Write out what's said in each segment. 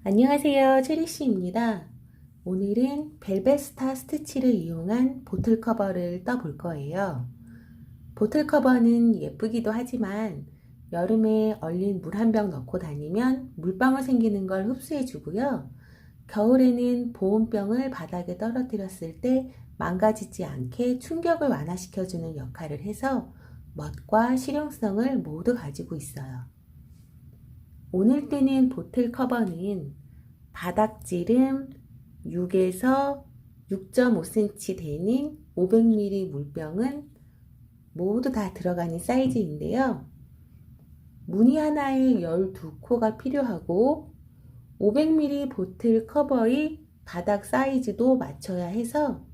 안녕하세요, 체리씨입니다. 오늘은 벨벳스타 스티치를 이용한 보틀 커버를 떠볼 거예요. 보틀 커버는 예쁘기도 하지만 여름에 얼린 물 한 병 넣고 다니면 물방울 생기는 걸 흡수해 주고요. 겨울에는 보온병을 바닥에 떨어뜨렸을 때 망가지지 않게 충격을 완화시켜 주는 역할을 해서 멋과 실용성을 모두 가지고 있어요. 오늘 뜨는 보틀 커버는 바닥지름 6에서 6.5cm 되는 500ml 물병은 모두 다 들어가는 사이즈인데요. 무늬 하나에 12코가 필요하고 500ml 보틀 커버의 바닥 사이즈도 맞춰야 해서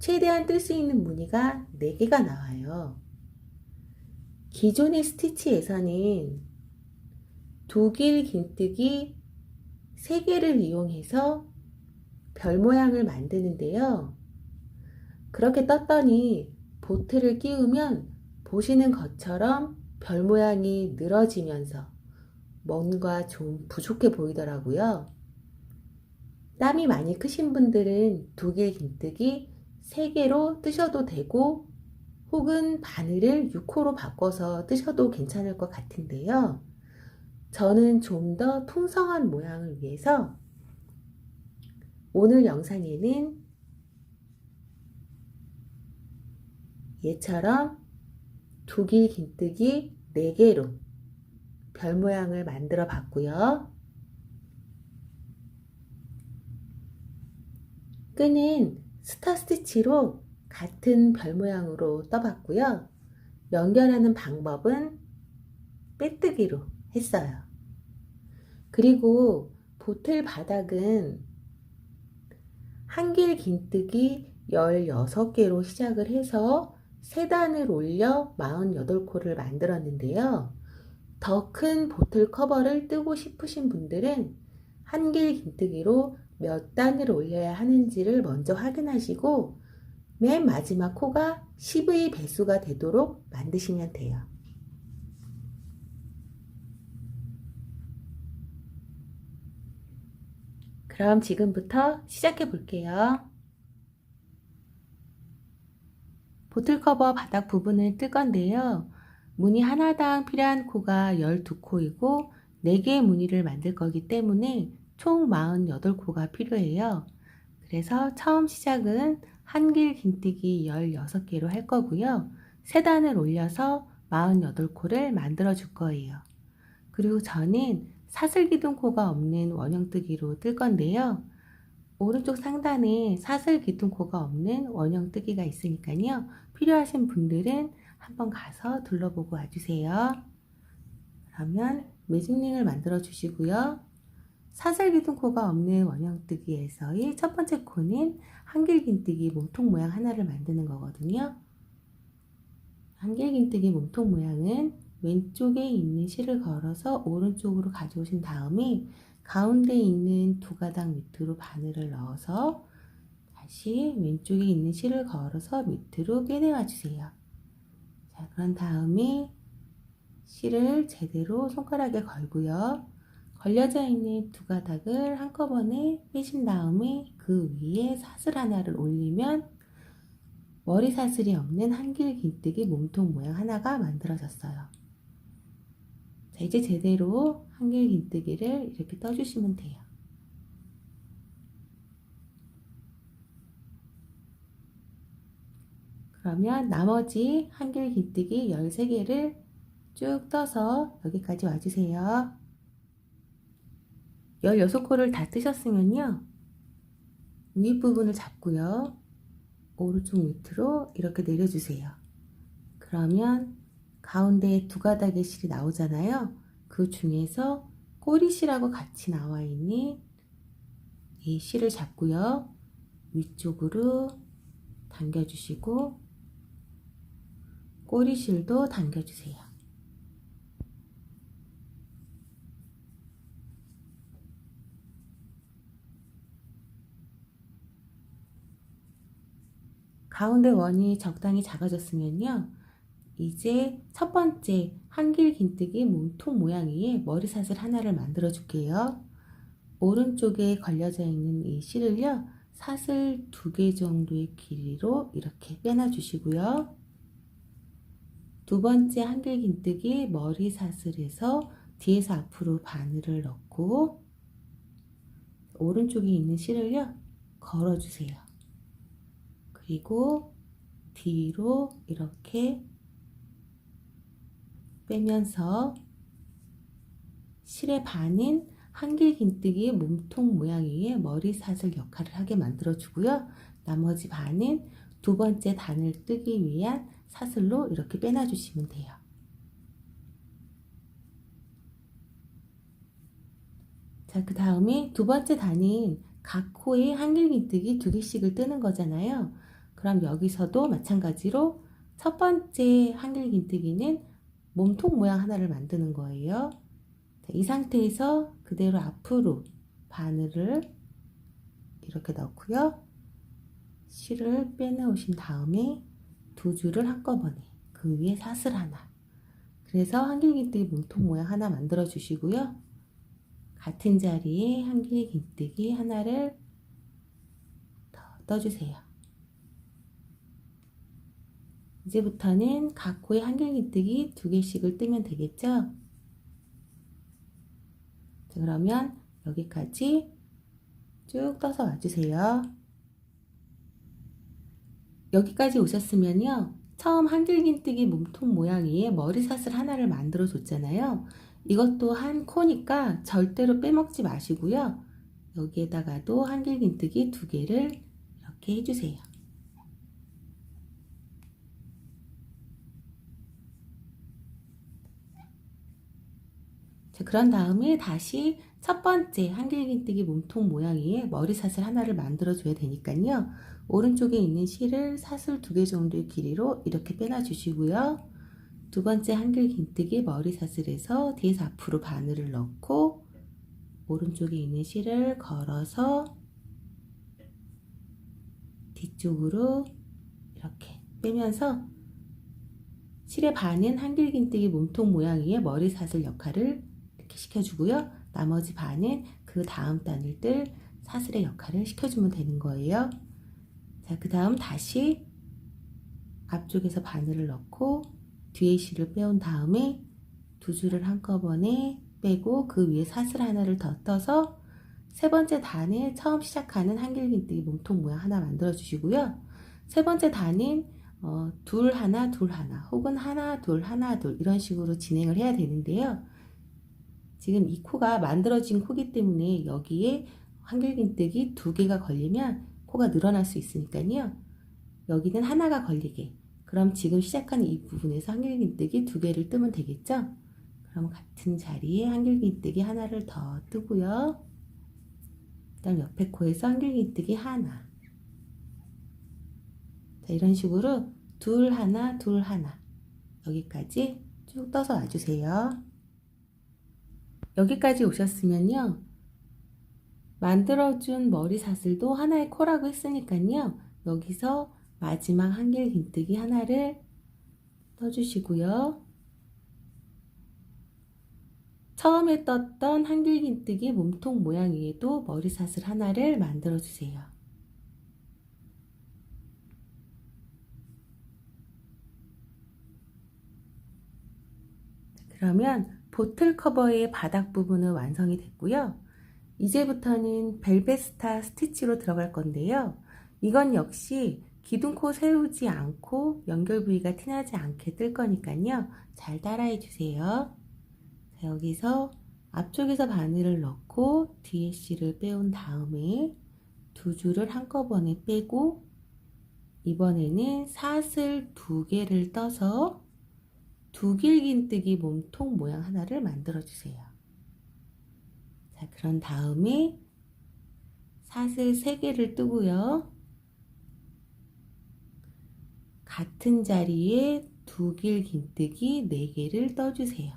최대한 뜰 수 있는 무늬가 4개가 나와요. 기존의 스티치에서는 독일 긴뜨기 3개를 이용해서 별 모양을 만드는데요. 그렇게 떴더니 보틀을 끼우면 보시는 것처럼 별 모양이 늘어지면서 뭔가 좀 부족해 보이더라고요. 땀이 많이 크신 분들은 독일 긴뜨기 3개로 뜨셔도 되고 혹은 바늘을 6호로 바꿔서 뜨셔도 괜찮을 것 같은데요. 저는 좀 더 풍성한 모양을 위해서 오늘 영상에는 얘처럼 독일 긴뜨기 4개로 별 모양을 만들어 봤고요. 끈은 스타 스티치로 같은 별 모양으로 떠봤고요. 연결하는 방법은 빼뜨기로 했어요. 그리고 보틀 바닥은 한길 긴뜨기 16개로 시작을 해서 3단을 올려 48코를 만들었는데요. 더 큰 보틀 커버를 뜨고 싶으신 분들은 한길 긴뜨기로 몇 단을 올려야 하는지를 먼저 확인하시고 맨 마지막 코가 10의 배수가 되도록 만드시면 돼요. 그럼 지금부터 시작해 볼게요. 보틀 커버 바닥 부분을 뜰 건데요. 무늬 하나당 필요한 코가 12코이고 4개의 무늬를 만들 거기 때문에 총 48코가 필요해요. 그래서 처음 시작은 한길 긴뜨기 16개로 할 거고요. 3단을 올려서 48코를 만들어 줄 거예요. 그리고 저는 사슬기둥코가 없는 원형뜨기로 뜰 건데요. 오른쪽 상단에 사슬기둥코가 없는 원형뜨기가 있으니까요. 필요하신 분들은 한번 가서 둘러보고 와주세요. 그러면 매직링을 만들어 주시고요. 사슬기둥코가 없는 원형뜨기에서의 첫 번째 코는 한길긴뜨기 몸통 모양 하나를 만드는 거거든요. 한길긴뜨기 몸통 모양은 왼쪽에 있는 실을 걸어서 오른쪽으로 가져오신 다음에 가운데 있는 두 가닥 밑으로 바늘을 넣어서 다시 왼쪽에 있는 실을 걸어서 밑으로 빼내와 주세요. 자, 그런 다음에 실을 제대로 손가락에 걸고요. 걸려져 있는 두 가닥을 한꺼번에 빼신 다음에 그 위에 사슬 하나를 올리면 머리 사슬이 없는 한길 긴뜨기 몸통 모양 하나가 만들어졌어요. 자, 이제 제대로 한길 긴뜨기를 이렇게 떠주시면 돼요. 그러면 나머지 한길 긴뜨기 13개를 쭉 떠서 여기까지 와주세요. 16코를 다 뜨셨으면요. 윗부분을 잡고요. 오른쪽 밑으로 이렇게 내려주세요. 그러면 가운데 두 가닥의 실이 나오잖아요. 그 중에서 꼬리실하고 같이 나와 있는 이 실을 잡고요. 위쪽으로 당겨주시고 꼬리실도 당겨주세요. 가운데 원이 적당히 작아졌으면요. 이제 첫 번째 한길 긴뜨기 몸통 모양 위에 머리사슬 하나를 만들어 줄게요. 오른쪽에 걸려져 있는 이 실을요, 사슬 2개 정도의 길이로 이렇게 빼놔 주시고요. 두 번째 한길긴뜨기 머리 사슬에서 뒤에서 앞으로 바늘을 넣고 오른쪽에 있는 실을요, 걸어주세요. 그리고 뒤로 이렇게 빼면서 실의 반인 한길긴뜨기의 몸통 모양의 머리 사슬 역할을 하게 만들어 주고요. 나머지 반은 두 번째 단을 뜨기 위한 사슬로 이렇게 빼놔 주시면 돼요. 자, 그 다음에 두 번째 단은 각 코에 한길긴뜨기 2개씩을 뜨는 거잖아요. 그럼 여기서도 마찬가지로 첫 번째 한길긴뜨기는 몸통 모양 하나를 만드는 거예요. 자, 이 상태에서 그대로 앞으로 바늘을 이렇게 넣고요. 실을 빼내오신 다음에 두 줄을 한꺼번에 그 위에 사슬 하나, 그래서 한길긴뜨기 몸통 모양 하나 만들어 주시고요. 같은 자리에 한길긴뜨기 하나를 더 떠주세요. 이제부터는 각 코에 한길긴뜨기 2개씩을 뜨면 되겠죠? 자, 그러면 여기까지 쭉 떠서 와주세요. 여기까지 오셨으면요, 처음 한길긴뜨기 몸통 모양 위에 머리 사슬 하나를 만들어 줬잖아요. 이것도 한 코니까 절대로 빼먹지 마시고요. 여기에다가도 한길긴뜨기 2개를 이렇게 해주세요. 자, 그런 다음에 다시 첫 번째 한길긴뜨기 몸통 모양 위에 머리 사슬 하나를 만들어 줘야 되니까요. 오른쪽에 있는 실을 사슬 2개 정도의 길이로 이렇게 빼놔 주시고요. 두 번째 한길긴뜨기 머리 사슬에서 뒤에서 앞으로 바늘을 넣고 오른쪽에 있는 실을 걸어서 뒤쪽으로 이렇게 빼면서 실의 반은 한길긴뜨기 몸통 모양 위에 머리 사슬 역할을 이렇게 시켜주고요. 나머지 반은 그 다음 단을 뜰 사슬의 역할을 시켜주면 되는 거예요. 자, 그 다음 다시 앞쪽에서 바늘을 넣고 뒤에 실을 빼온 다음에 두 줄을 한꺼번에 빼고 그 위에 사슬 하나를 더 떠서 세 번째 단에 처음 시작하는 한길긴뜨기 몸통 모양 하나 만들어 주시고요. 세 번째 단은 둘 하나 둘 하나 혹은 하나 둘 하나 둘 이런 식으로 진행을 해야 되는데요. 지금 이 코가 만들어진 코기 때문에 여기에 한길긴뜨기 2개가 걸리면 코가 늘어날 수 있으니까요. 여기는 하나가 걸리게, 그럼 지금 시작하는 이 부분에서 한길긴뜨기 2개를 뜨면 되겠죠? 그럼 같은 자리에 한길긴뜨기 하나를 더 뜨고요. 그 다음 옆에 코에서 한길긴뜨기 하나. 자, 이런 식으로 둘 하나 둘 하나 여기까지 쭉 떠서 와주세요. 여기까지 오셨으면요, 만들어준 머리 사슬도 하나의 코라고 했으니까요, 여기서 마지막 한길긴뜨기 하나를 떠주시고요. 처음에 떴던 한길긴뜨기 몸통 모양 위에도 머리 사슬 하나를 만들어 주세요. 그러면 보틀 커버의 바닥 부분은 완성이 됐고요. 이제부터는 벨벳스타 스티치로 들어갈 건데요. 이건 역시 기둥코 세우지 않고 연결 부위가 티나지 않게 뜰 거니까요. 잘 따라해 주세요. 자, 여기서 앞쪽에서 바늘을 넣고 뒤에 실을 빼온 다음에 두 줄을 한꺼번에 빼고 이번에는 사슬 2개를 떠서 두길긴뜨기 몸통 모양 하나를 만들어 주세요. 자, 그런 다음에 사슬 3개를 뜨고요. 같은 자리에 두길긴뜨기 4개를 떠주세요.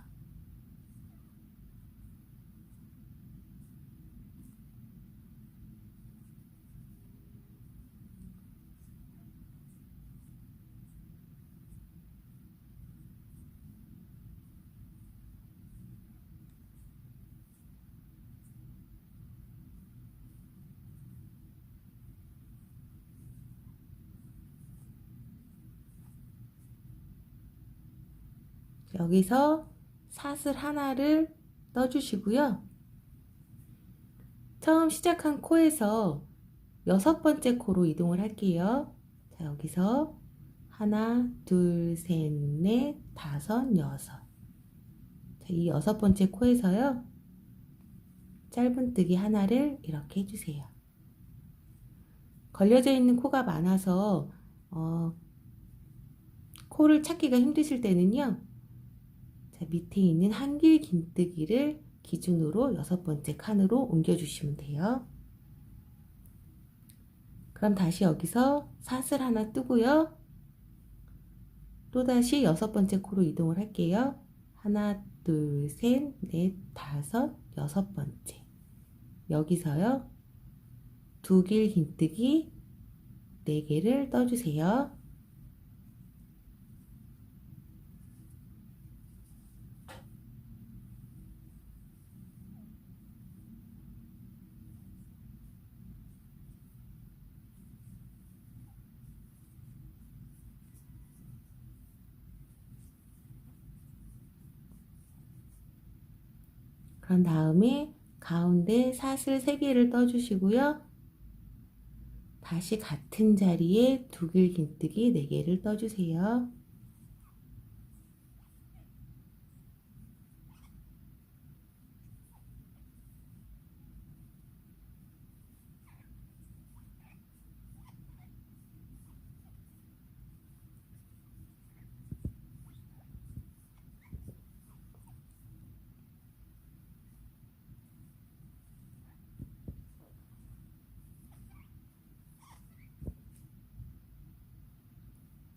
여기서 사슬 하나를 떠주시고요. 처음 시작한 코에서 6번째 코로 이동을 할게요. 자, 여기서 하나, 둘, 셋, 넷, 다섯, 여섯. 자, 이 6번째 코에서요. 짧은뜨기 하나를 이렇게 해주세요. 걸려져 있는 코가 많아서 코를 찾기가 힘드실 때는요. 자, 밑에 있는 한길 긴뜨기를 기준으로 6번째 칸으로 옮겨주시면 돼요. 그럼 다시 여기서 사슬 하나 뜨고요. 또다시 6번째 코로 이동을 할게요. 하나, 둘, 셋, 넷, 다섯, 6번째. 여기서요. 두 길 긴뜨기 4개를 떠주세요. 그런 다음에 가운데 사슬 3개를 떠주시고요. 다시 같은 자리에 두 길 긴뜨기 4개를 떠주세요.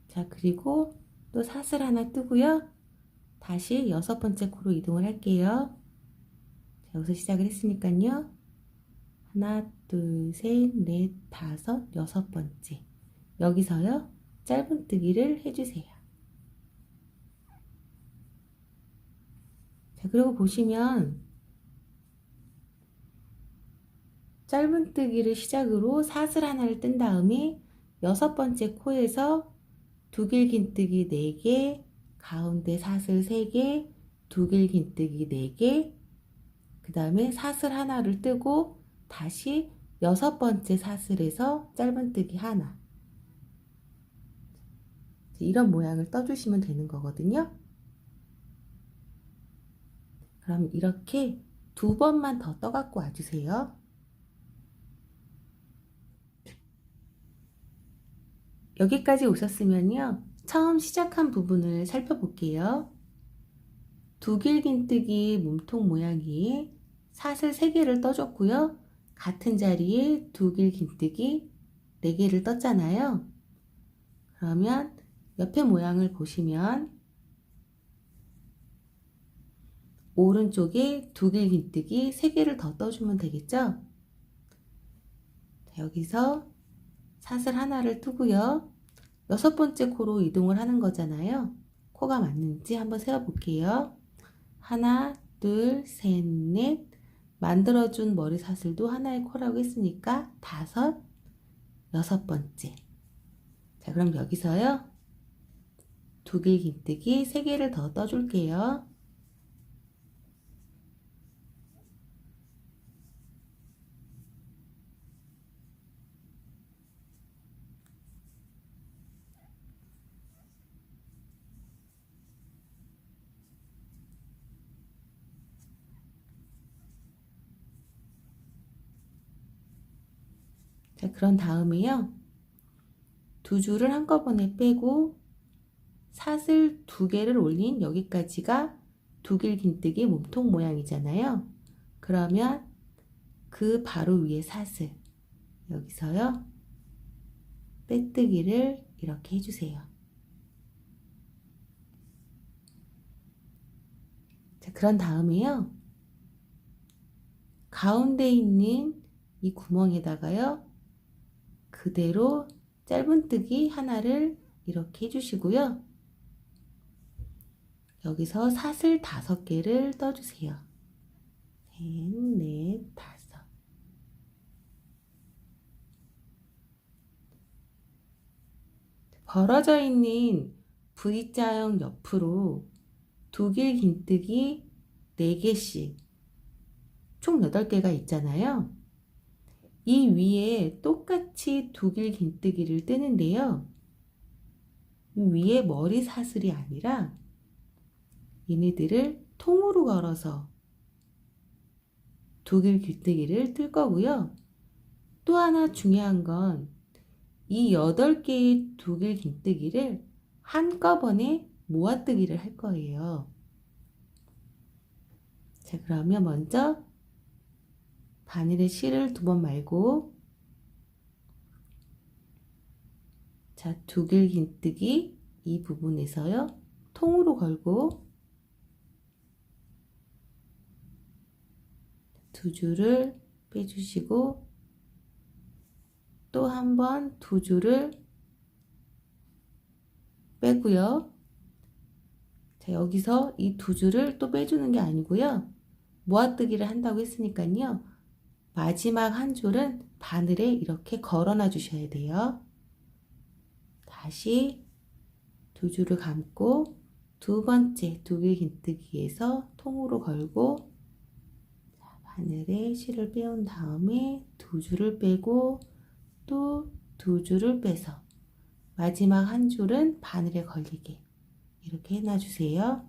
자, 그리고 또 사슬 하나 뜨고요. 다시 6번째 코로 이동을 할게요. 자, 여기서 시작을 했으니까요. 하나, 둘, 셋, 넷, 다섯, 6번째. 여기서요. 짧은뜨기를 해주세요. 자, 그리고 보시면 짧은뜨기를 시작으로 사슬 하나를 뜬 다음에 6번째 코에서 두 길 긴뜨기 4개, 가운데 사슬 3개, 두 길 긴뜨기 4개, 그 다음에 사슬 하나를 뜨고 다시 6번째 사슬에서 짧은뜨기 하나. 이런 모양을 떠주시면 되는 거거든요. 그럼 이렇게 2번만 더 떠갖고 와주세요. 여기까지 오셨으면요. 처음 시작한 부분을 살펴볼게요. 두 길 긴뜨기 몸통 모양이 사슬 3개를 떠줬고요. 같은 자리에 두 길 긴뜨기 4개를 떴잖아요. 그러면 옆에 모양을 보시면 오른쪽에 두 길 긴뜨기 3개를 더 떠주면 되겠죠? 여기서 사슬 하나를 뜨고요. 6번째 코로 이동을 하는 거잖아요. 코가 맞는지 한번 세어볼게요. 하나, 둘, 셋, 넷. 만들어준 머리 사슬도 하나의 코라고 했으니까 5, 6번째. 자, 그럼 여기서요. 두 길 긴뜨기 3개를 더 떠줄게요. 자, 그런 다음에요. 두 줄을 한꺼번에 빼고 사슬 2개를 올린 여기까지가 두 길 긴뜨기 몸통 모양이잖아요. 그러면 그 바로 위에 사슬 여기서요. 빼뜨기를 이렇게 해주세요. 자, 그런 다음에요. 가운데 있는 이 구멍에다가요. 그대로 짧은뜨기 하나를 이렇게 해주시고요. 여기서 사슬 5개를 떠주세요. 셋, 넷, 다섯. 벌어져 있는 V자형 옆으로 두길 긴뜨기 4개씩 총 8개가 있잖아요. 이 위에 똑같이 두길 긴뜨기를 뜨는데요. 위에 머리 사슬이 아니라 얘네들을 통으로 걸어서 두길 긴뜨기를 뜰 거고요. 또 하나 중요한 건 이 8개의 두길 긴뜨기를 한꺼번에 모아뜨기를 할 거예요. 자, 그러면 먼저 바늘에 실을 2번 말고, 자, 두길 긴뜨기 이 부분에서요, 통으로 걸고 2줄을 빼주시고, 또 한 번 2줄을 빼고요. 자, 여기서 이 2줄을 또 빼주는 게 아니고요. 모아뜨기를 한다고 했으니까요. 마지막 한 줄은 바늘에 이렇게 걸어놔 주셔야 돼요. 다시 2줄을 감고 2번째 두길 긴뜨기에서 통으로 걸고, 자, 바늘에 실을 빼온 다음에 2줄을 빼고 또 2줄을 빼서 마지막 한 줄은 바늘에 걸리게 이렇게 해놔 주세요.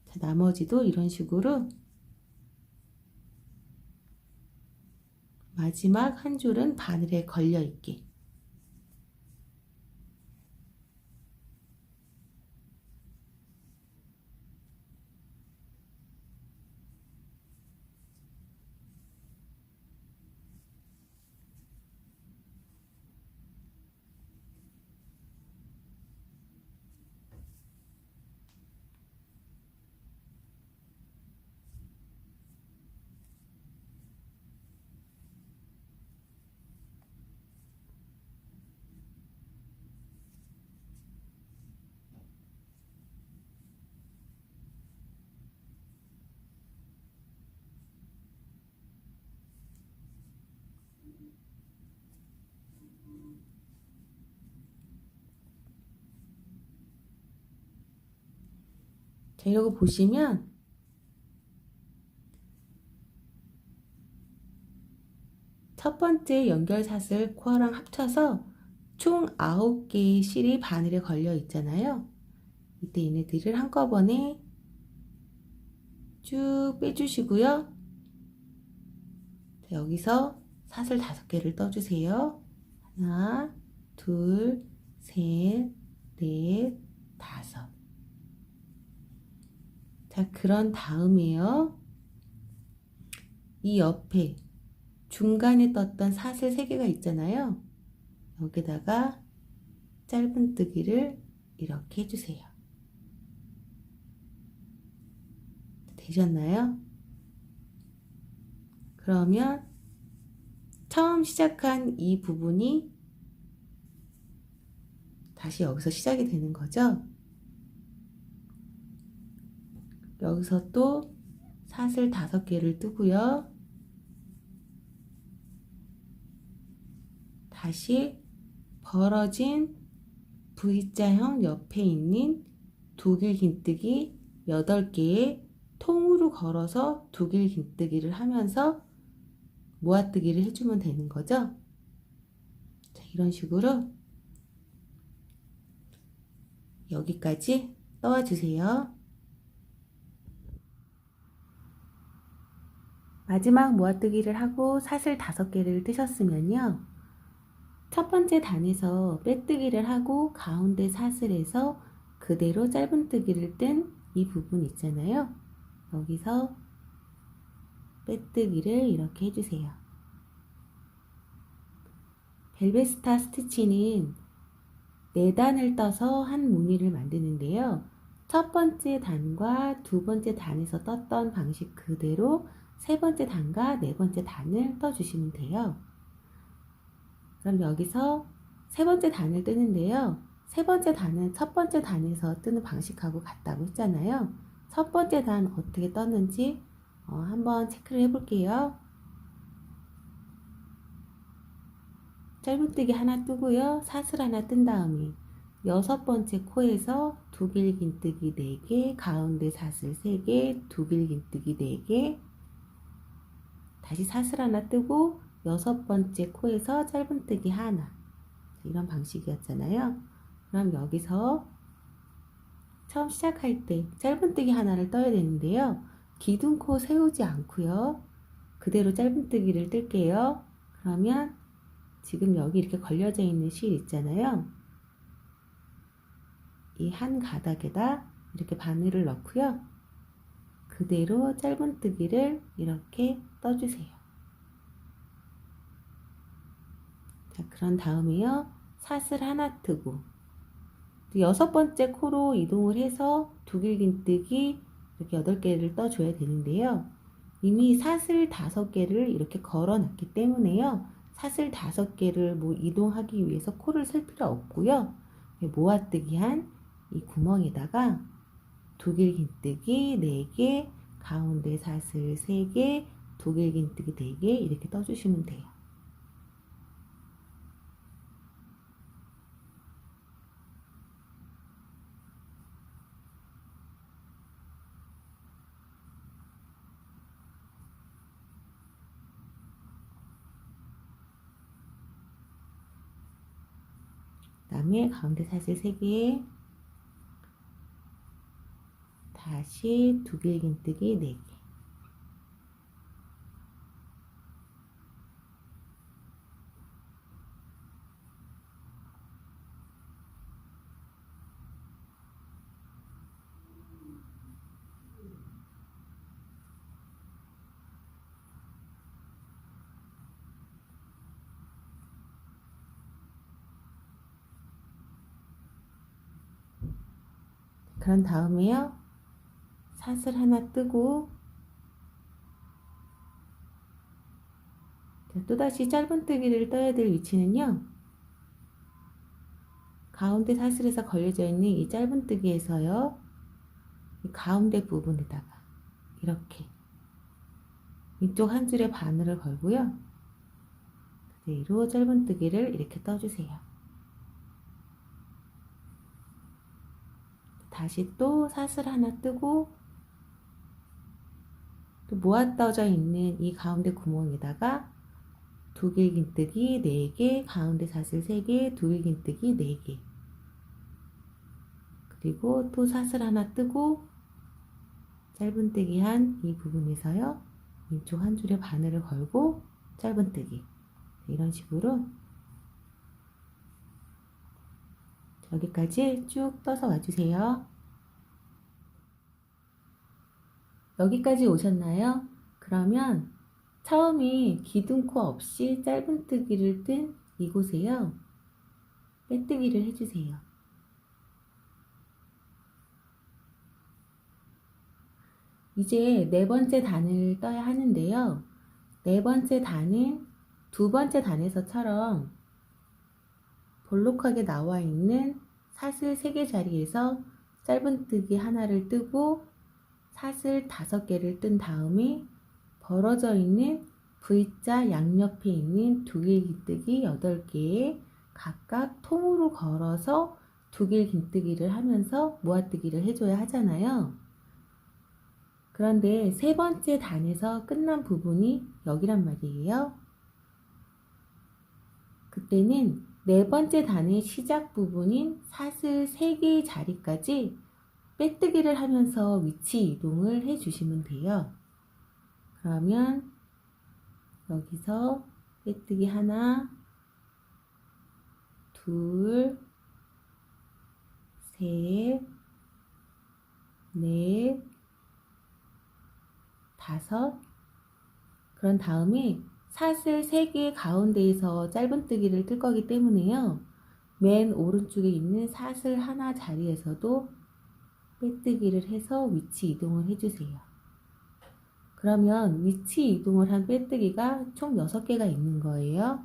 자, 나머지도 이런 식으로 마지막 한 줄은 바늘에 걸려 있게. 자, 이러고 보시면 첫 번째 연결사슬 코어랑 합쳐서 총 9개의 실이 바늘에 걸려 있잖아요. 이때 얘네들을 한꺼번에 쭉 빼주시고요. 자, 여기서 사슬 5개를 떠주세요. 하나, 둘, 셋, 넷, 5. 자, 그런 다음에요. 이 옆에 중간에 떴던 사슬 3개가 있잖아요. 여기다가 짧은뜨기를 이렇게 해주세요. 되셨나요? 그러면 처음 시작한 이 부분이 다시 여기서 시작이 되는 거죠. 여기서 또 사슬 5개를 뜨고요. 다시 벌어진 V자형 옆에 있는 두길 긴뜨기 8개에 통으로 걸어서 두길 긴뜨기를 하면서 모아뜨기를 해주면 되는 거죠. 자, 이런 식으로 여기까지 떠와 주세요. 마지막 모아뜨기를 하고 사슬 5개를 뜨셨으면요. 첫 번째 단에서 빼뜨기를 하고 가운데 사슬에서 그대로 짧은뜨기를 뜬 이 부분 있잖아요. 여기서 빼뜨기를 이렇게 해주세요. 벨벳스타 스티치는 4단을 떠서 한 무늬를 만드는데요. 첫 번째 단과 두 번째 단에서 떴던 방식 그대로 세 번째 단과 네 번째 단을 떠주시면 돼요. 그럼 여기서 세 번째 단을 뜨는데요. 세 번째 단은 첫 번째 단에서 뜨는 방식하고 같다고 했잖아요. 첫 번째 단 어떻게 떴는지 한번 체크를 해볼게요. 짧은뜨기 하나 뜨고요. 사슬 하나 뜬 다음에 여섯 번째 코에서 두 길긴뜨기 4개, 가운데 사슬 3개, 두 길긴뜨기 4개, 다시 사슬 하나 뜨고 여섯 번째 코에서 짧은뜨기 하나, 이런 방식이었잖아요. 그럼 여기서 처음 시작할 때 짧은뜨기 하나를 떠야 되는데요. 기둥코 세우지 않고요. 그대로 짧은뜨기를 뜰게요. 그러면 지금 여기 이렇게 걸려져 있는 실 있잖아요. 이 한 가닥에다 이렇게 바늘을 넣고요. 그대로 짧은뜨기를 이렇게 떠주세요. 자, 그런 다음에요. 사슬 하나 뜨고 여섯 번째 코로 이동을 해서 두 길긴뜨기 이렇게 8개를 떠줘야 되는데요. 이미 사슬 5개를 이렇게 걸어 놨기 때문에요. 사슬 5개를 뭐 이동하기 위해서 코를 쓸 필요 없고요. 모아뜨기 한 이 구멍에다가 두 길긴뜨기 4개, 가운데 사슬 3개, 두 길긴뜨기 4개 이렇게 떠주시면 돼요. 그 다음에 가운데 사슬 3개, 다시 두 길긴뜨기 4개. 그런 다음에요. 사슬 하나 뜨고 또다시 짧은뜨기를 떠야 될 위치는요. 가운데 사슬에서 걸려져 있는 이 짧은뜨기에서요. 이 가운데 부분에다가 이렇게 이쪽 한 줄에 바늘을 걸고요. 그대로 짧은뜨기를 이렇게 떠주세요. 다시 또 사슬 하나 뜨고 또 모아 떠져 있는 이 가운데 구멍에다가 두 길긴뜨기 4개, 가운데 사슬 3개, 두 길긴뜨기 4개. 그리고 또 사슬 하나 뜨고 짧은뜨기 한 이 부분에서요. 왼쪽 한 줄에 바늘을 걸고 짧은뜨기. 이런 식으로 여기까지 쭉 떠서 와주세요. 여기까지 오셨나요? 그러면 처음에 기둥코 없이 짧은뜨기를 뜬 이곳에요. 빼뜨기를 해주세요. 이제 네 번째 단을 떠야 하는데요. 네 번째 단은 두 번째 단에서처럼 볼록하게 나와 있는 사슬 3개 자리에서 짧은뜨기 하나를 뜨고 사슬 5개를 뜬 다음에 벌어져 있는 V자 양옆에 있는 두 길긴뜨기 8개에 각각 통으로 걸어서 두 길긴뜨기를 하면서 모아뜨기를 해줘야 하잖아요. 그런데 세 번째 단에서 끝난 부분이 여기란 말이에요. 그때는 네 번째 단의 시작 부분인 사슬 3개의 자리까지 빼뜨기를 하면서 위치 이동을 해 주시면 돼요. 그러면 여기서 빼뜨기 하나, 둘, 셋, 넷, 5. 그런 다음에 사슬 3개 가운데에서 짧은뜨기를 뜰 거기 때문에요. 맨 오른쪽에 있는 사슬 하나 자리에서도 빼뜨기를 해서 위치 이동을 해주세요. 그러면 위치 이동을 한 빼뜨기가 총 6개가 있는 거예요.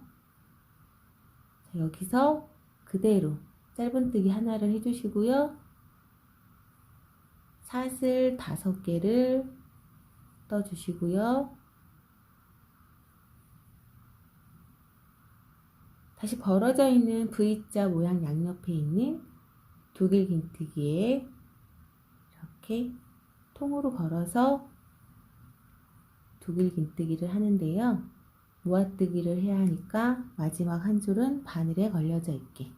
자, 여기서 그대로 짧은뜨기 하나를 해주시고요. 사슬 5개를 떠주시고요. 다시 벌어져 있는 V자 모양 양옆에 있는 두길긴뜨기에 이렇게 통으로 걸어서 두길긴뜨기를 하는데요. 모아뜨기를 해야 하니까 마지막 한 줄은 바늘에 걸려져 있게.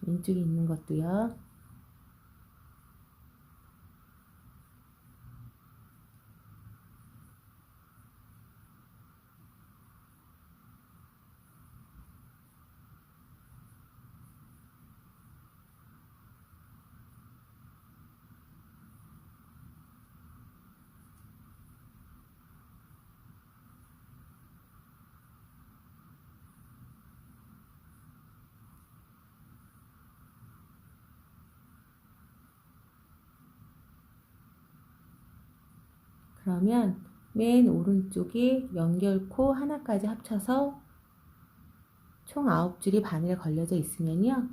왼쪽에 있는 것도요. 그러면 맨 오른쪽에 연결코 하나까지 합쳐서 총 9줄이 바늘에 걸려져 있으면요.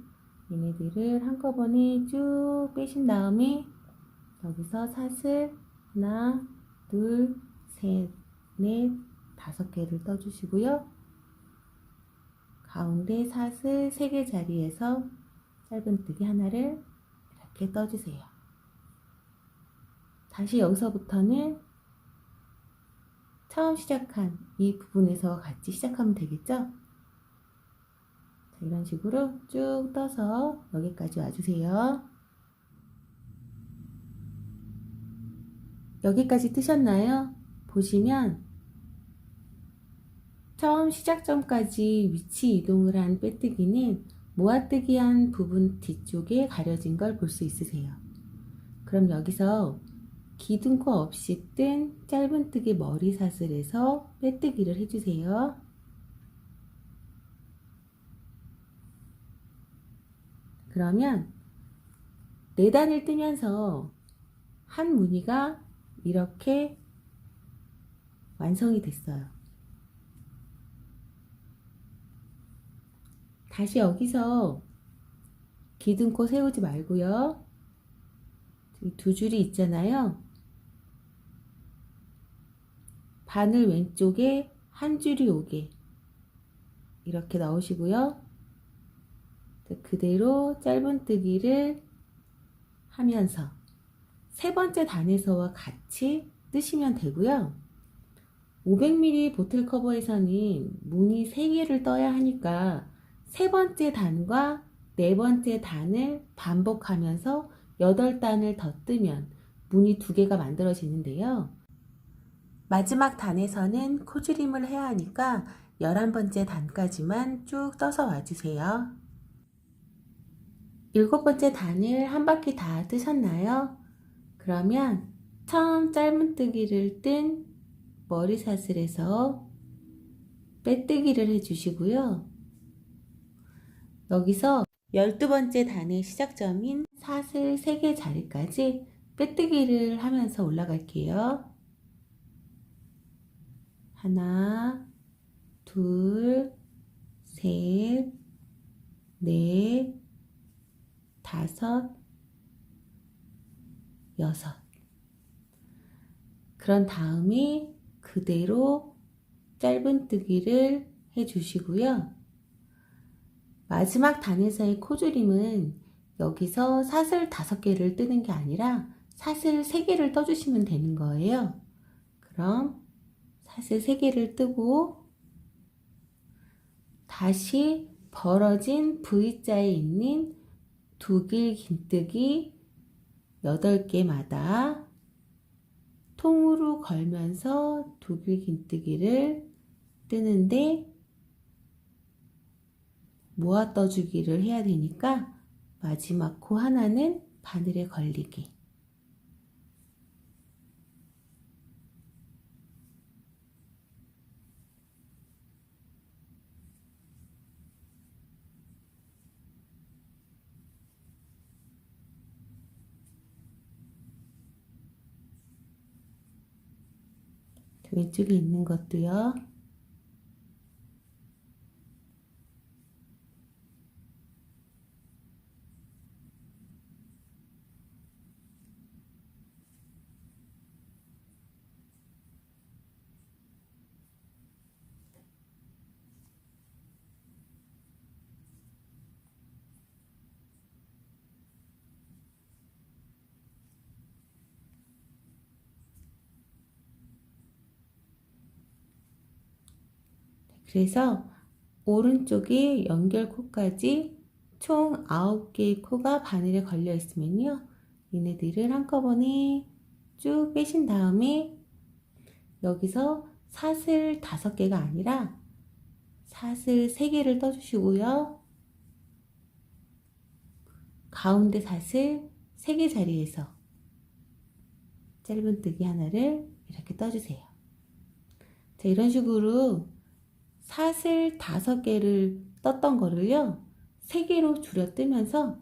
얘네들을 한꺼번에 쭉 빼신 다음에 여기서 사슬 하나, 둘, 셋, 넷, 5개를 떠주시고요. 가운데 사슬 3개 자리에서 짧은뜨기 하나를 이렇게 떠주세요. 다시 여기서부터는 처음 시작한 이 부분에서 같이 시작하면 되겠죠? 자, 이런 식으로 쭉 떠서 여기까지 와주세요. 여기까지 뜨셨나요? 보시면 처음 시작점까지 위치 이동을 한 빼뜨기는 모아뜨기 한 부분 뒤쪽에 가려진 걸 볼 수 있으세요. 그럼 여기서 기둥코 없이 뜬 짧은뜨기 머리 사슬에서 빼뜨기를 해주세요. 그러면 4단을 뜨면서 한 무늬가 이렇게 완성이 됐어요. 다시 여기서 기둥코 세우지 말고요. 이 2줄이 있잖아요. 바늘 왼쪽에 한 줄이 오게 이렇게 넣으시고요. 그대로 짧은뜨기를 하면서 3번째 단에서와 같이 뜨시면 되고요. 500mm 보틀 커버에서는 무늬 3개를 떠야 하니까 3번째 단과 4번째 단을 반복하면서 8단을 더 뜨면 무늬 2개가 만들어지는데요. 마지막 단에서는 코줄임을 해야 하니까 11번째 단까지만 쭉 떠서 와주세요. 7번째 단을 한 바퀴 다 뜨셨나요? 그러면 처음 짧은뜨기를 뜬 머리 사슬에서 빼뜨기를 해주시고요. 여기서 12번째 단의 시작점인 사슬 3개 자리까지 빼뜨기를 하면서 올라갈게요. 하나, 둘, 셋, 넷, 5, 6. 그런 다음에 그대로 짧은뜨기를 해주시고요. 마지막 단에서의 코줄임은 여기서 사슬 5개를 뜨는 게 아니라 사슬 3개를 떠주시면 되는 거예요. 그럼 사슬 3개를 뜨고 다시 벌어진 V자에 있는 두길긴뜨기 8개마다 통으로 걸면서 두길긴뜨기를 뜨는데 모아 떠주기를 해야 되니까 마지막 코 하나는 바늘에 걸리게. 왼쪽에 있는 것도요. 그래서 오른쪽에 연결코까지 총 9개의 코가 바늘에 걸려 있으면요. 얘네들을 한꺼번에 쭉 빼신 다음에 여기서 사슬 5개가 아니라 사슬 3개를 떠주시고요. 가운데 사슬 3개 자리에서 짧은뜨기 하나를 이렇게 떠주세요. 자, 이런 식으로 사슬 5개를 떴던 거를요, 3개로 줄여 뜨면서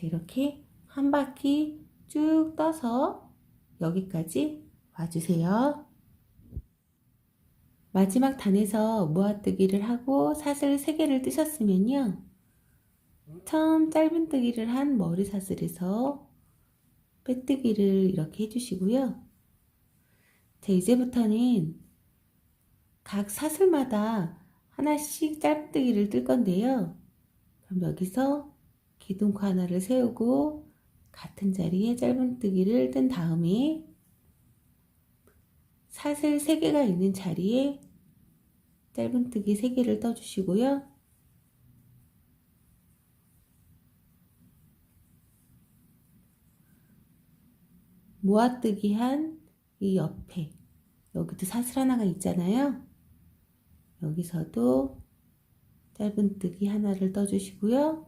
이렇게 한 바퀴 쭉 떠서 여기까지 와주세요. 마지막 단에서 모아뜨기를 하고 사슬 3개를 뜨셨으면요, 처음 짧은뜨기를 한 머리사슬에서 빼뜨기를 이렇게 해주시고요. 자, 이제부터는 각 사슬마다 하나씩 짧은뜨기를 뜰 건데요. 그럼 여기서 기둥코 하나를 세우고 같은 자리에 짧은뜨기를 뜬 다음에 사슬 3개가 있는 자리에 짧은뜨기 3개를 떠주시고요. 모아뜨기 한 이 옆에 여기도 사슬 하나가 있잖아요. 여기서도 짧은뜨기 하나를 떠주시고요.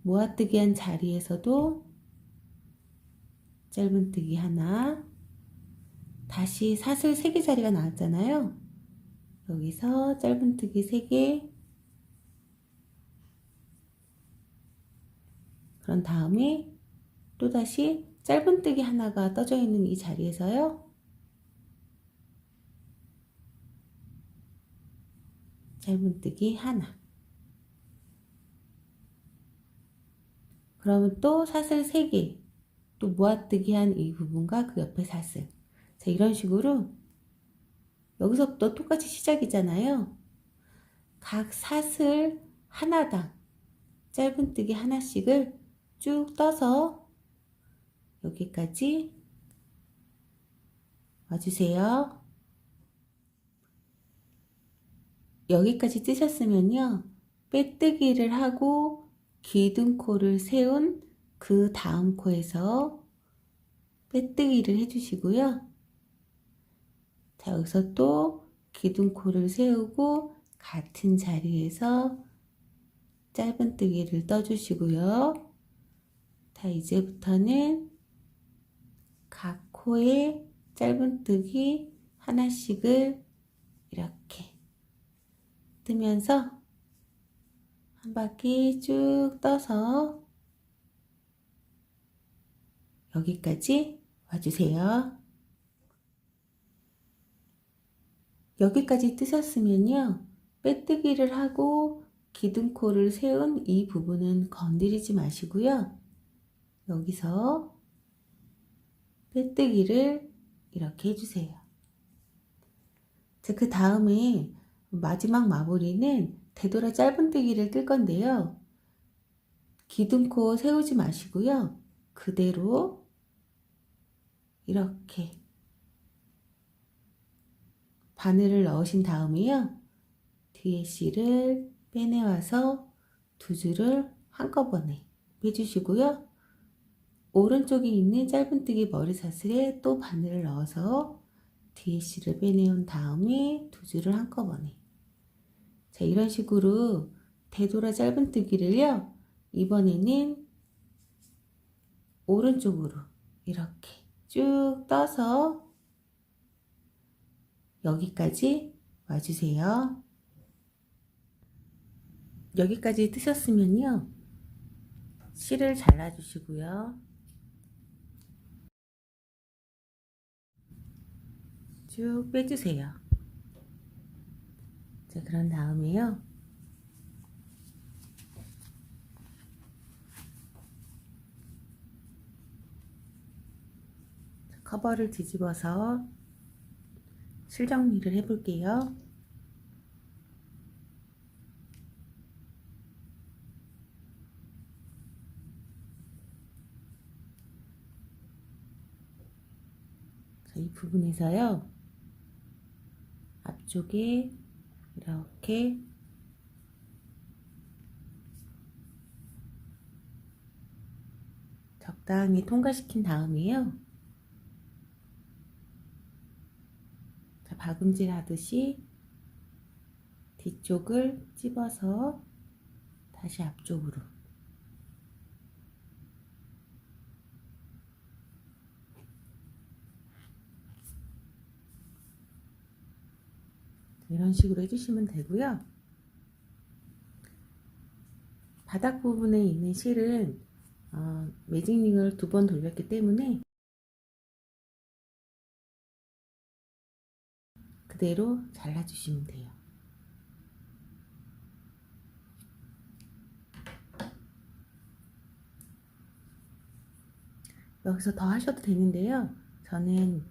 모아뜨기 한 자리에서도 짧은뜨기 하나, 다시 사슬 3개 자리가 나왔잖아요. 여기서 짧은뜨기 3개, 그런 다음에 또다시 짧은뜨기 하나가 떠져 있는 이 자리에서요, 짧은뜨기 하나, 그러면 또 사슬 3개, 또 모아뜨기 한 이 부분과 그 옆에 사슬. 자, 이런 식으로 여기서부터 똑같이 시작이잖아요. 각 사슬 하나당 짧은뜨기 하나씩을 쭉 떠서 여기까지 와주세요. 여기까지 뜨셨으면요, 빼뜨기를 하고 기둥코를 세운 그 다음 코에서 빼뜨기를 해주시고요. 자, 여기서 또 기둥코를 세우고 같은 자리에서 짧은뜨기를 떠주시고요. 자, 이제부터는 각 코에 짧은뜨기 하나씩을 이렇게 뜨면서 한 바퀴 쭉 떠서 여기까지 와주세요. 여기까지 뜨셨으면요, 빼뜨기를 하고 기둥코를 세운 이 부분은 건드리지 마시고요. 여기서 빼뜨기를 이렇게 해주세요. 자, 그 다음에 마지막 마무리는 되돌아 짧은뜨기를 뜰 건데요. 기둥코 세우지 마시고요. 그대로 이렇게 바늘을 넣으신 다음에요, 뒤에 실을 빼내와서 두 줄을 한꺼번에 빼주시고요. 오른쪽에 있는 짧은뜨기 머리사슬에 또 바늘을 넣어서 뒤에 실을 빼내온 다음에 두 줄을 한꺼번에. 자, 이런 식으로 되돌아 짧은뜨기를요, 이번에는 오른쪽으로 이렇게 쭉 떠서 여기까지 와주세요. 여기까지 뜨셨으면요, 실을 잘라주시고요. 쭉 빼주세요. 자, 그런 다음에요, 커버를 뒤집어서 실 정리를 해볼게요. 자, 이 부분에서요, 앞쪽에 이렇게 적당히 통과시킨 다음에요. 자, 박음질 하듯이 뒤쪽을 찝어서 다시 앞쪽으로 이런 식으로 해주시면 되고요. 바닥 부분에 있는 실은 매직링을 2번 돌렸기 때문에 그대로 잘라주시면 돼요. 여기서 더 하셔도 되는데요. 저는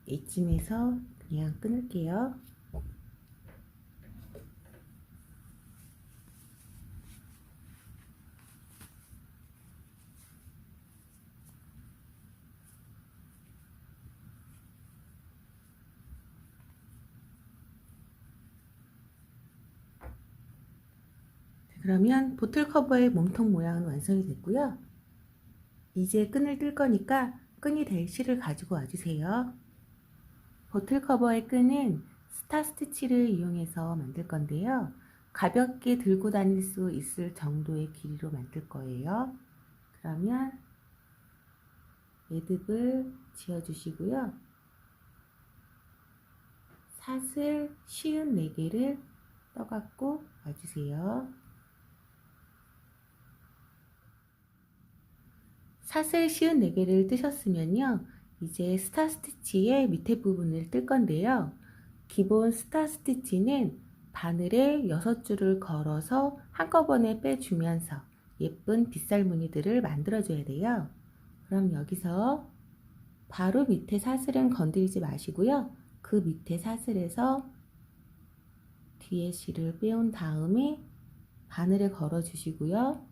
이쯤에서 그냥 끊을게요. 그러면 보틀 커버의 몸통 모양은 완성이 됐고요. 이제 끈을 뜰 거니까 끈이 될 실을 가지고 와주세요. 보틀 커버의 끈은 스타 스티치를 이용해서 만들 건데요. 가볍게 들고 다닐 수 있을 정도의 길이로 만들 거예요. 그러면 매듭을 지어주시고요. 사슬 쉬운 4개를 떠갖고 와주세요. 사슬 쉬운 4개를 뜨셨으면요. 이제 스타 스티치의 밑에 부분을 뜰 건데요. 기본 스타 스티치는 바늘에 6줄을 걸어서 한꺼번에 빼주면서 예쁜 빗살 무늬들을 만들어줘야 돼요. 그럼 여기서 바로 밑에 사슬은 건드리지 마시고요. 그 밑에 사슬에서 뒤에 실을 빼온 다음에 바늘에 걸어 주시고요.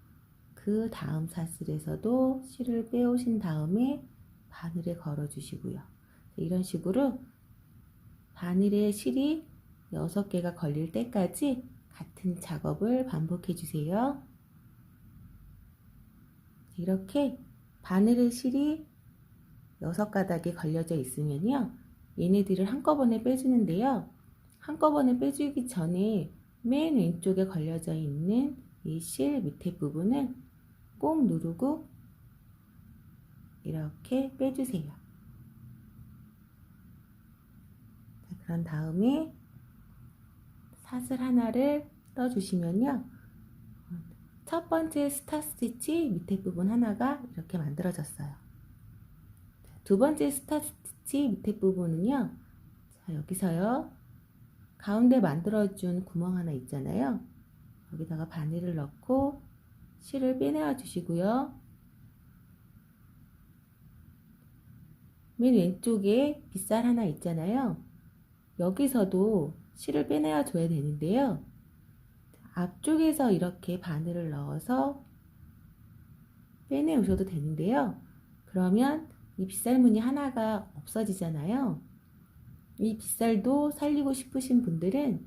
그 다음 사슬에서도 실을 빼오신 다음에 바늘에 걸어 주시고요. 이런 식으로 바늘에 실이 6개가 걸릴 때까지 같은 작업을 반복해 주세요. 이렇게 바늘에 실이 6가닥이 걸려져 있으면요. 얘네들을 한꺼번에 빼주는데요. 한꺼번에 빼주기 전에 맨 왼쪽에 걸려져 있는 이 실 밑에 부분은 꼭 누르고 이렇게 빼주세요. 자, 그런 다음에 사슬 하나를 떠주시면요. 첫 번째 스타 스티치 밑에 부분 하나가 이렇게 만들어졌어요. 두 번째 스타 스티치 밑에 부분은요. 자, 여기서요. 가운데 만들어준 구멍 하나 있잖아요. 여기다가 바늘을 넣고 실을 빼내어 주시고요. 맨 왼쪽에 빗살 하나 있잖아요. 여기서도 실을 빼내어 줘야 되는데요. 앞쪽에서 이렇게 바늘을 넣어서 빼내 오셔도 되는데요. 그러면 이 빗살무늬 하나가 없어지잖아요. 이 빗살도 살리고 싶으신 분들은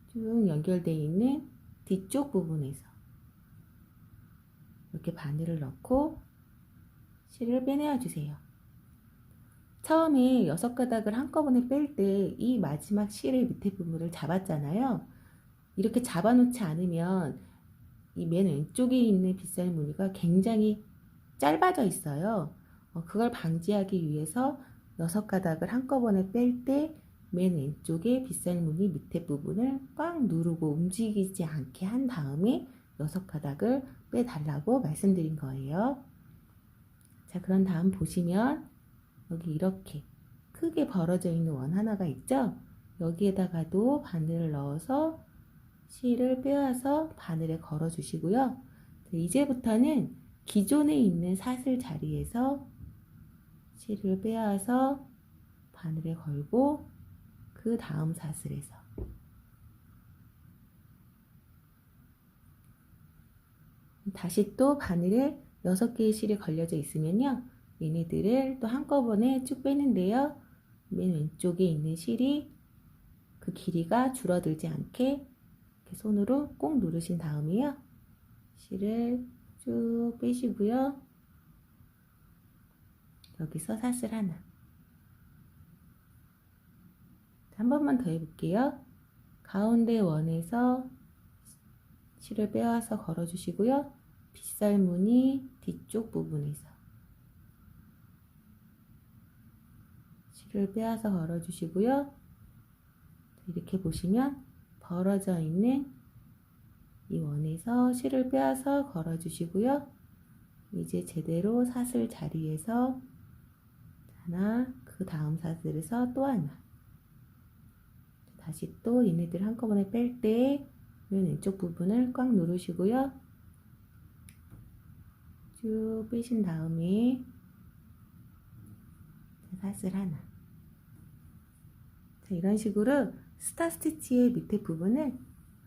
쭉 연결되어 있는 뒤쪽 부분에서 이렇게 바늘을 넣고 실을 빼내어 주세요. 처음에 6가닥을 한꺼번에 뺄 때 이 마지막 실의 밑에 부분을 잡았잖아요. 이렇게 잡아놓지 않으면 이 맨 왼쪽에 있는 빗살 무늬가 굉장히 짧아져 있어요. 그걸 방지하기 위해서 6가닥을 한꺼번에 뺄 때 맨 왼쪽에 빗살 무늬 밑에 부분을 꽉 누르고 움직이지 않게 한 다음에 6가닥을 빼달라고 말씀드린 거예요. 자, 그런 다음 보시면 여기 이렇게 크게 벌어져 있는 원 하나가 있죠? 여기에다가도 바늘을 넣어서 실을 빼와서 바늘에 걸어 주시고요. 이제부터는 기존에 있는 사슬 자리에서 실을 빼와서 바늘에 걸고 그 다음 사슬에서 다시 또 바늘에 6개의 실이 걸려져 있으면요. 얘네들을 또 한꺼번에 쭉 빼는데요. 맨 왼쪽에 있는 실이 그 길이가 줄어들지 않게 이렇게 손으로 꼭 누르신 다음에요. 실을 쭉 빼시고요. 여기서 사슬 하나. 한 번만 더 해볼게요. 가운데 원에서 실을 빼와서 걸어주시고요. 빗살무늬 뒤쪽 부분에서 실을 빼와서 걸어주시고요. 이렇게 보시면 벌어져 있는 이 원에서 실을 빼와서 걸어주시고요. 이제 제대로 사슬 자리에서 하나, 그 다음 사슬에서 또 하나. 다시 또 얘네들 한꺼번에 뺄 때 왼쪽 부분을 꽉 누르시고요. 쭉 빼신 다음에 사슬 하나. 자, 이런 식으로 스타 스티치의 밑에 부분을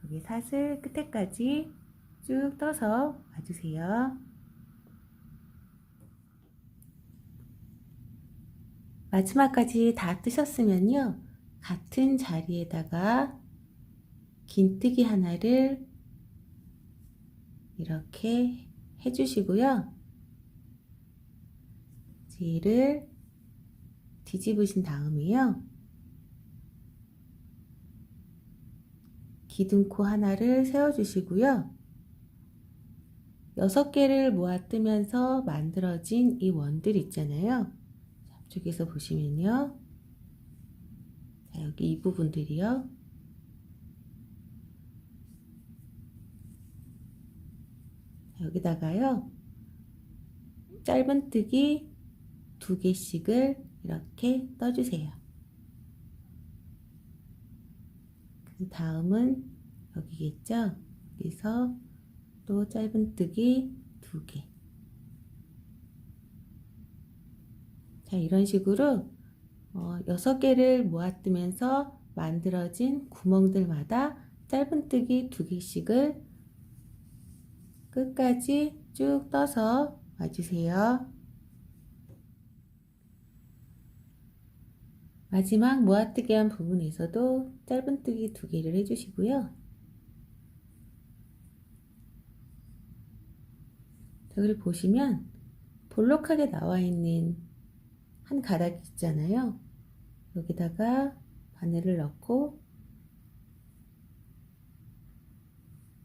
여기 사슬 끝에까지 쭉 떠서 와주세요. 마지막까지 다 뜨셨으면요. 같은 자리에다가 긴뜨기 하나를 이렇게 해주시고요. 얘를 뒤집으신 다음에요. 기둥코 하나를 세워주시고요. 6개를 모아 뜨면서 만들어진 이 원들 있잖아요. 앞쪽에서 보시면요. 자, 여기 이 부분들이요. 자, 여기다가요. 짧은뜨기 2개씩을 이렇게 떠주세요. 그 다음은 여기겠죠? 여기서 또 짧은뜨기 2개. 자, 이런 식으로 6개를 모아뜨면서 만들어진 구멍들마다 짧은뜨기 2개씩을 끝까지 쭉 떠서 와주세요. 마지막 모아뜨기 한 부분에서도 짧은뜨기 2개를 해주시고요. 여기를 보시면 볼록하게 나와 있는 한 가닥 있잖아요. 여기다가 바늘을 넣고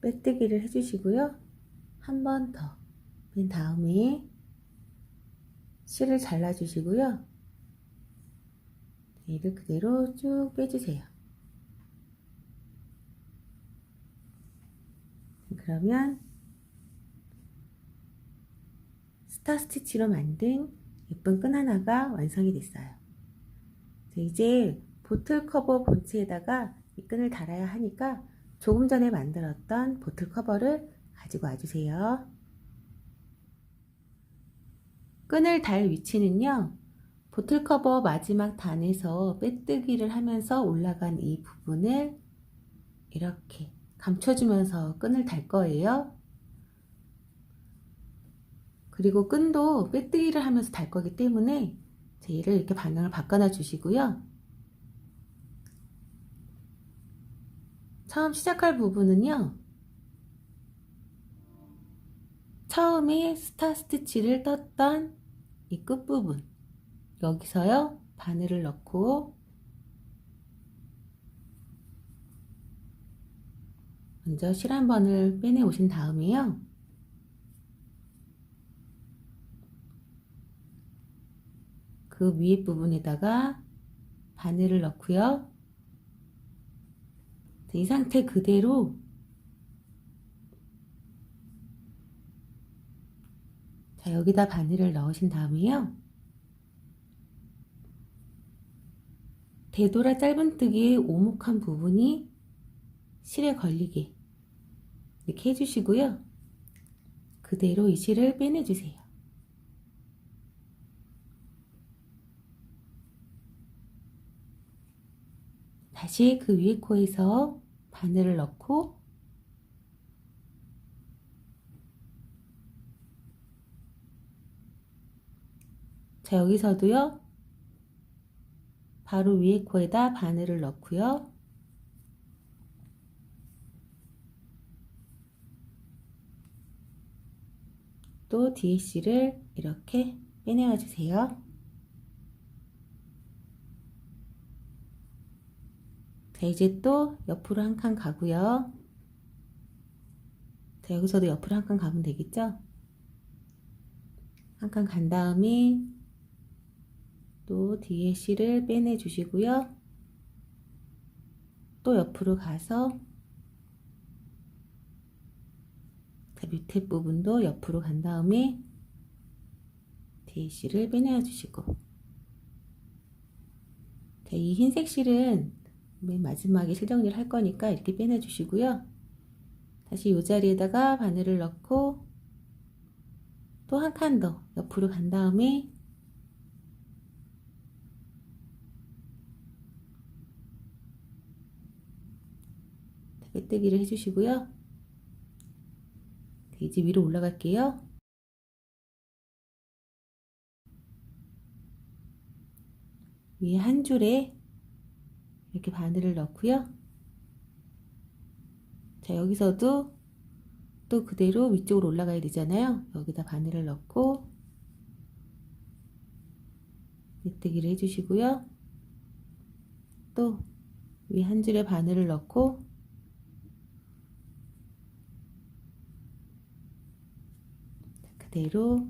빼뜨기를 해주시고요. 한 번 더 뺀 다음에 실을 잘라주시고요. 얘를 그대로 쭉 빼주세요. 그러면 스타 스티치로 만든 예쁜 끈 하나가 완성이 됐어요. 이제 보틀 커버 본체에다가 이 끈을 달아야 하니까 조금 전에 만들었던 보틀 커버를 가지고 와주세요. 끈을 달 위치는요. 보틀 커버 마지막 단에서 빼뜨기를 하면서 올라간 이 부분을 이렇게 감춰주면서 끈을 달 거예요. 그리고 끈도 빼뜨기를 하면서 달 거기 때문에 얘를 이렇게 방향을 바꿔놔 주시고요. 처음 시작할 부분은요. 처음에 스타 스티치를 떴던 이 끝부분 여기서요. 바늘을 넣고 먼저 실 한 번을 빼내 오신 다음에요. 그 위에 부분에다가 바늘을 넣고요. 이 상태 그대로 자, 여기다 바늘을 넣으신 다음에요. 되돌아 짧은뜨기의 오목한 부분이 실에 걸리게 이렇게 해주시고요. 그대로 이 실을 빼내주세요. 다시 그 위에 코에서 바늘을 넣고 자, 여기서도요. 바로 위에 코에다 바늘을 넣고요. 또 뒤에 실을 이렇게 빼내와 주세요. 자, 이제 또 옆으로 한 칸 가고요. 자, 여기서도 옆으로 한 칸 가면 되겠죠? 한 칸 간 다음에 또 뒤에 실을 빼내 주시고요. 또 옆으로 가서 자, 밑에 부분도 옆으로 간 다음에 뒤에 실을 빼내와 주시고, 자, 이 흰색 실은 맨 마지막에 실 정리를 할 거니까 이렇게 빼내 주시고요. 다시 이 자리에다가 바늘을 넣고 또 한 칸 더 옆으로 간 다음에 빼뜨기를 해주시고요. 이제 위로 올라갈게요. 위에 한 줄에 이렇게 바늘을 넣고요. 자, 여기서도 또 그대로 위쪽으로 올라가야 되잖아요. 여기다 바늘을 넣고 빼뜨기를 해주시고요. 또 위에 한 줄에 바늘을 넣고 그대로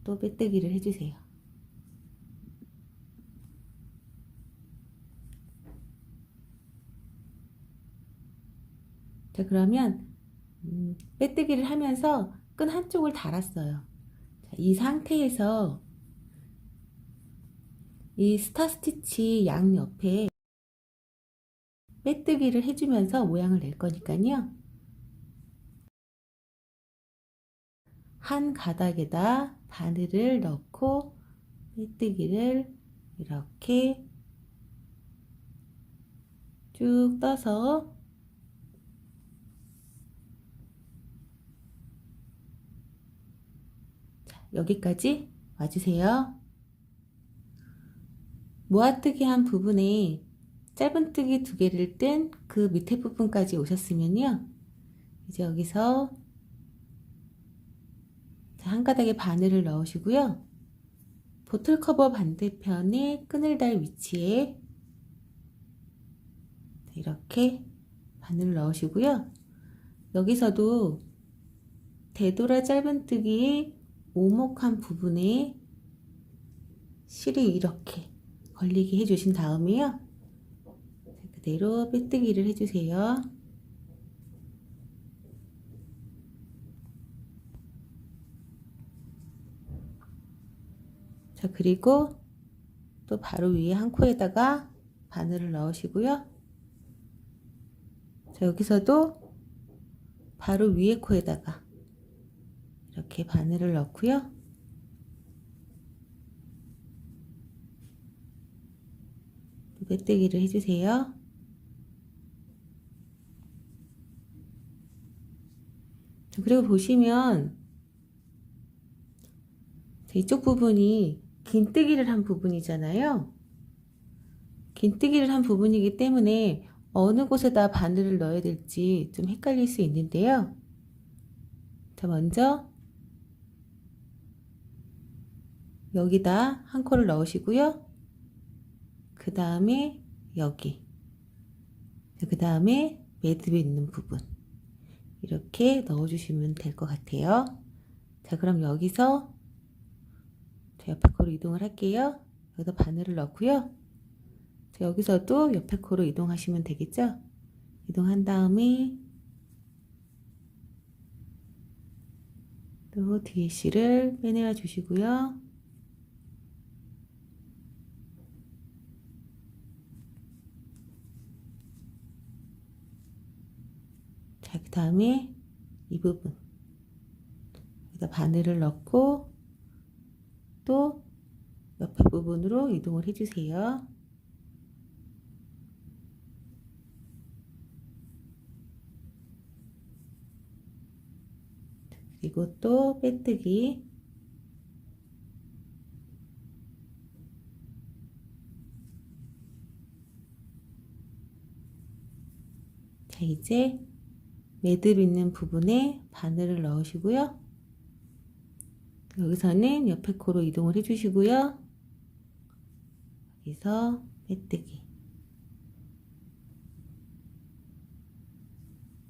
또 빼뜨기를 해주세요. 자, 그러면 빼뜨기를 하면서 끈 한쪽을 달았어요. 자, 이 상태에서 이 스타 스티치 양옆에 빼뜨기를 해주면서 모양을 낼 거니까요. 한 가닥에다 바늘을 넣고 빼뜨기를 이렇게 쭉 떠서 여기까지 와주세요. 모아뜨기 한 부분에 짧은뜨기 2개를 뜬 그 밑에 부분까지 오셨으면요. 이제 여기서 한 가닥에 바늘을 넣으시고요. 보틀 커버 반대편에 끈을 달 위치에 이렇게 바늘을 넣으시고요. 여기서도 되돌아 짧은뜨기의 오목한 부분에 실이 이렇게 걸리게 해주신 다음에요. 그대로 빼뜨기를 해주세요. 자, 그리고 또 바로 위에 한 코에다가 바늘을 넣으시고요. 자, 여기서도 바로 위에 코에다가 이렇게 바늘을 넣고요. 빼뜨기를 해주세요. 그리고 보시면 이쪽 부분이 긴뜨기를 한 부분이잖아요. 긴뜨기를 한 부분이기 때문에 어느 곳에다 바늘을 넣어야 될지 좀 헷갈릴 수 있는데요. 자, 먼저 여기다 한 코를 넣으시고요. 그 다음에 여기, 그 다음에 매듭이 있는 부분 이렇게 넣어주시면 될 것 같아요. 자, 그럼 여기서 옆에 코로 이동을 할게요. 여기다 바늘을 넣고요. 자, 여기서도 옆에 코로 이동하시면 되겠죠? 이동한 다음에 또 뒤에 실을 빼내와 주시고요. 자, 그 다음에 이 부분 여기다 바늘을 넣고 또 옆에 부분으로 이동을 해주세요. 그리고 또 빼뜨기. 자, 이제 매듭 있는 부분에 바늘을 넣으시고요. 여기서는 옆에 코로 이동을 해주시고요. 여기서 빼뜨기.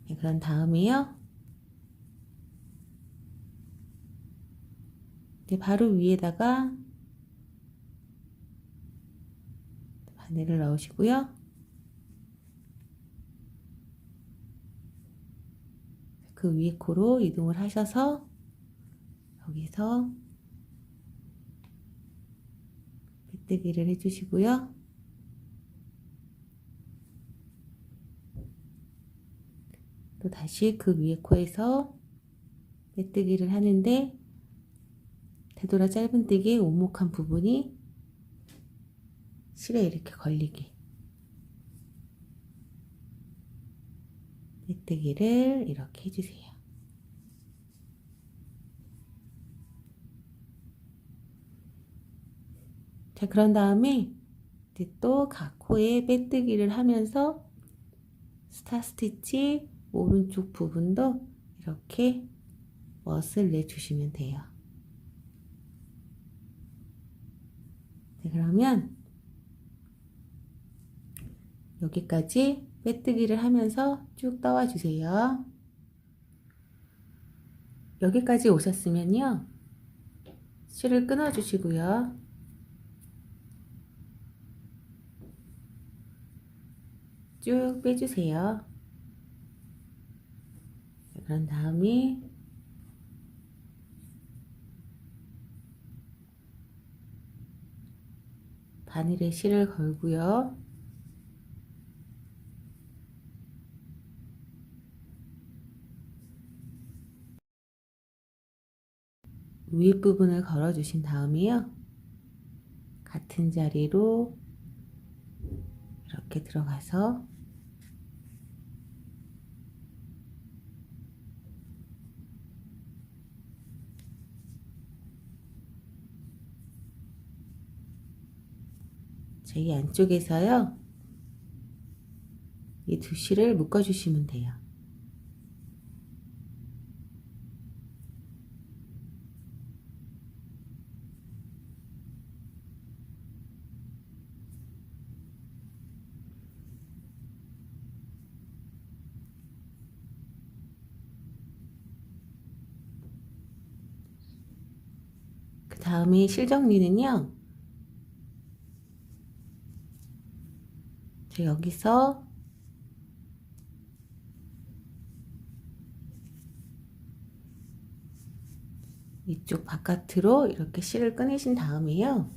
네, 그런 다음에요. 이제 바로 위에다가 바늘을 넣으시고요. 그 위에 코로 이동을 하셔서 여기서 빼뜨기를 해주시고요. 또 다시 그 위에 코에서 빼뜨기를 하는데 되돌아 짧은뜨기의 오목한 부분이 실에 이렇게 걸리게 빼뜨기를 이렇게 해주세요. 자, 그런 다음에 이제 또 각 코에 빼뜨기를 하면서 스타 스티치 오른쪽 부분도 이렇게 멋을 내주시면 돼요. 네, 그러면 여기까지 빼뜨기를 하면서 쭉 떠와 주세요. 여기까지 오셨으면요, 실을 끊어 주시고요. 쭉 빼주세요. 그런 다음에 바늘에 실을 걸고요. 위에 부분을 걸어 주신 다음에요, 같은 자리로 이렇게 들어가서 이 안쪽에서요, 이 두 실을 묶어 주시면 돼요. 그 다음에 실 정리는요, 여기서 이쪽 바깥으로 이렇게 실을 꺼내신 다음에요,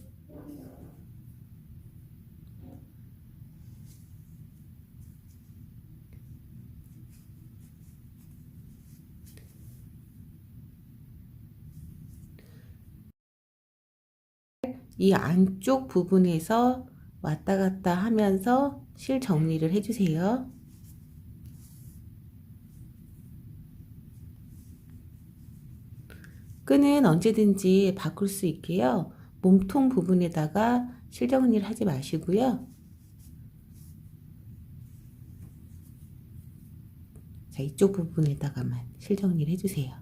이 안쪽 부분에서 왔다 갔다 하면서 실 정리를 해주세요. 끈은 언제든지 바꿀 수 있게요, 몸통 부분에다가 실 정리를 하지 마시고요. 자, 이쪽 부분에다가만 실 정리를 해주세요.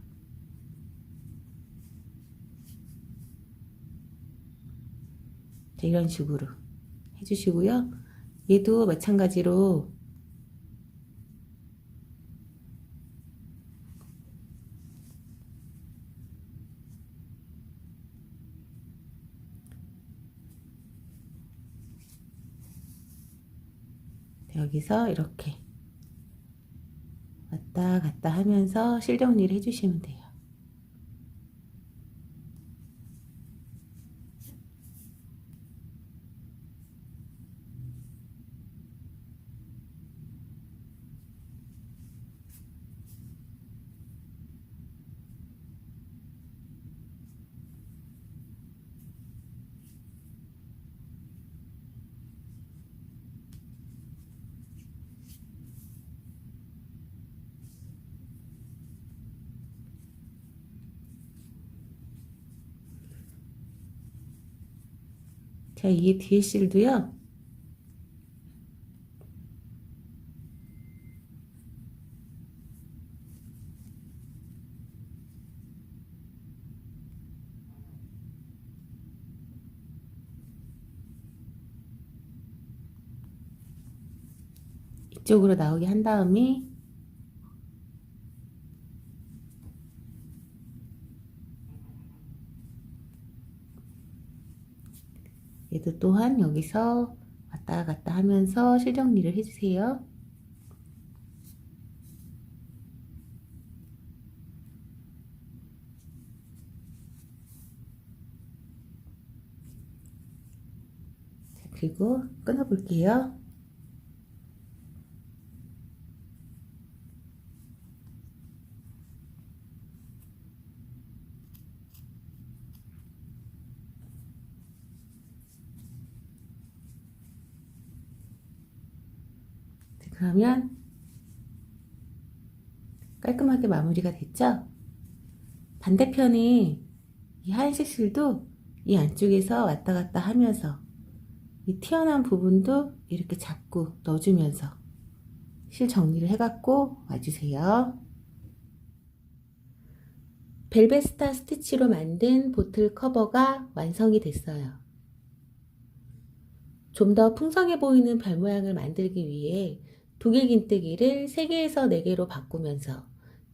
자, 이런 식으로 해주시고요. 얘도 마찬가지로 여기서 이렇게 왔다 갔다 하면서 실 정리를 해주시면 돼요. 자, 이 뒤에 실도요, 뒤쪽으로 나오게 한 다음에 얘도 또한 여기서 왔다 갔다 하면서 실 정리를 해주세요. 자, 그리고 끊어 볼게요. 그러면 깔끔하게 마무리가 됐죠? 반대편에 이 하얀색 실도 이 안쪽에서 왔다 갔다 하면서 이 튀어나온 부분도 이렇게 잡고 넣어주면서 실 정리를 해갖고 와주세요. 벨벳스타 스티치로 만든 보틀 커버가 완성이 됐어요. 좀 더 풍성해 보이는 별 모양을 만들기 위해 독일 긴뜨기를 3개에서 4개로 바꾸면서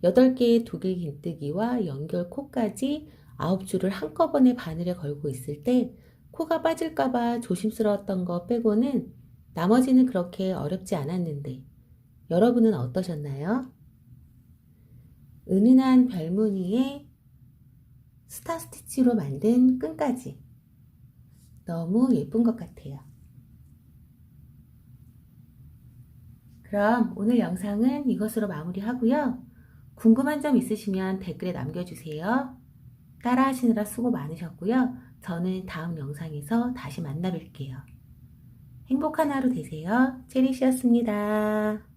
8개의 독일 긴뜨기와 연결 코까지 9줄을 한꺼번에 바늘에 걸고 있을 때 코가 빠질까봐 조심스러웠던 거 빼고는 나머지는 그렇게 어렵지 않았는데 여러분은 어떠셨나요? 은은한 별무늬에 스타 스티치로 만든 끈까지 너무 예쁜 것 같아요. 그럼 오늘 영상은 이것으로 마무리하고요. 궁금한 점 있으시면 댓글에 남겨주세요. 따라 하시느라 수고 많으셨고요. 저는 다음 영상에서 다시 만나 뵐게요. 행복한 하루 되세요. 체리씨였습니다.